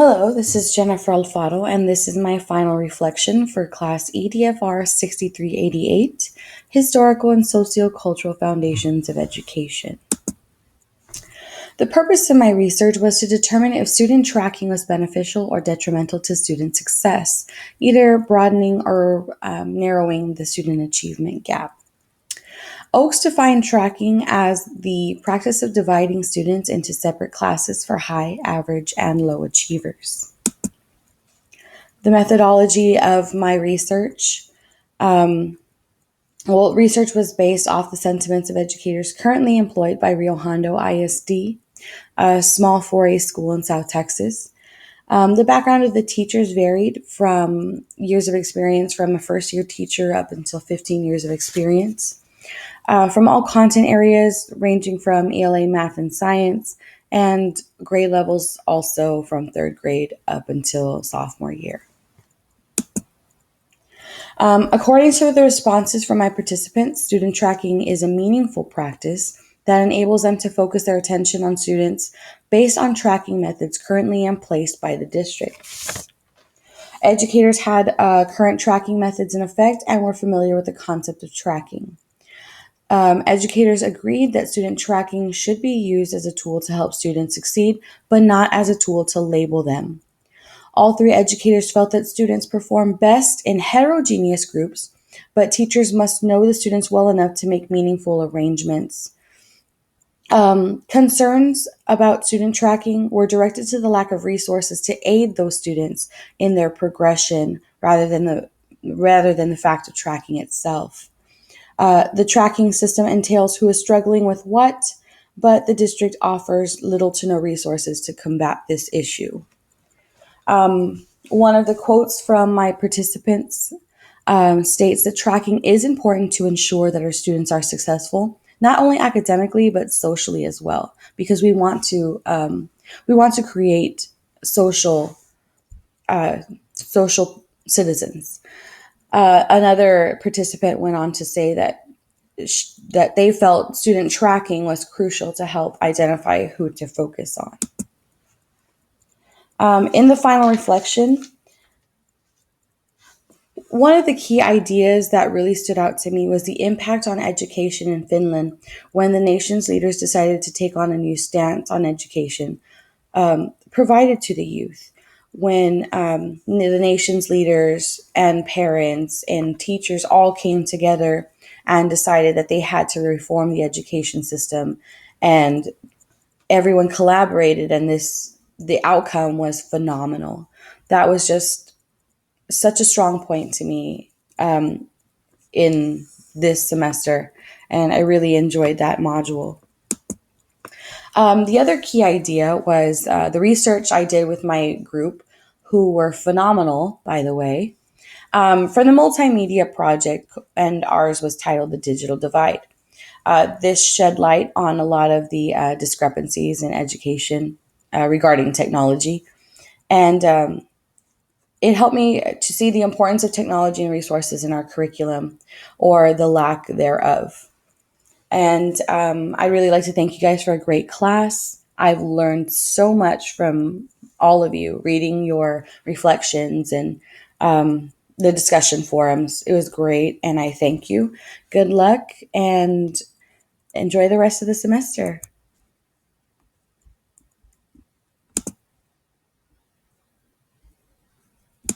Hello, this is Jennifer Alfaro, and this is my final reflection for class EDFR 6388, Historical and Sociocultural Foundations of Education. The purpose of my research was to determine if student tracking was beneficial or detrimental to student success, either broadening or narrowing the student achievement gap. Oakes defined tracking as the practice of dividing students into separate classes for high, average, and low achievers. The methodology of my research. Research was based off the sentiments of educators currently employed by Rio Hondo ISD, a small 4A school in South Texas. The background of the teachers varied from years of experience from a first-year teacher up until 15 years of experience. From all content areas ranging from ELA, math, and science, and grade levels also from third grade up until sophomore year. According to the responses from my participants, student tracking is a meaningful practice that enables them to focus their attention on students based on tracking methods currently in place by the district. Educators had current tracking methods in effect and were familiar with the concept of tracking. Educators agreed that student tracking should be used as a tool to help students succeed, but not as a tool to label them. All three educators felt that students perform best in heterogeneous groups, but teachers must know the students well enough to make meaningful arrangements. Concerns about student tracking were directed to the lack of resources to aid those students in their progression rather than the fact of tracking itself. The tracking system entails who is struggling with what, but the district offers little to no resources to combat this issue. One of the quotes from my participants states that tracking is important to ensure that our students are successful, not only academically but socially as well, because we want to create social citizens. Another participant went on to say that they felt student tracking was crucial to help identify who to focus on. In the final reflection, one of the key ideas that really stood out to me was the impact on education in Finland when the nation's leaders decided to take on a new stance on education provided to the youth. When the nation's leaders and parents and teachers all came together and decided that they had to reform the education system, and everyone collaborated, and the outcome was phenomenal. That was just such a strong point to me in this semester, and I really enjoyed that module. The other key idea was the research I did with my group, who were phenomenal, by the way, for the multimedia project, and ours was titled The Digital Divide. This shed light on a lot of the discrepancies in education regarding technology, and it helped me to see the importance of technology and resources in our curriculum, or the lack thereof. And I really like to thank you guys for a great class. I've learned so much from all of you reading your reflections and the discussion forums. It was great, and I thank you. Good luck, and enjoy the rest of the semester.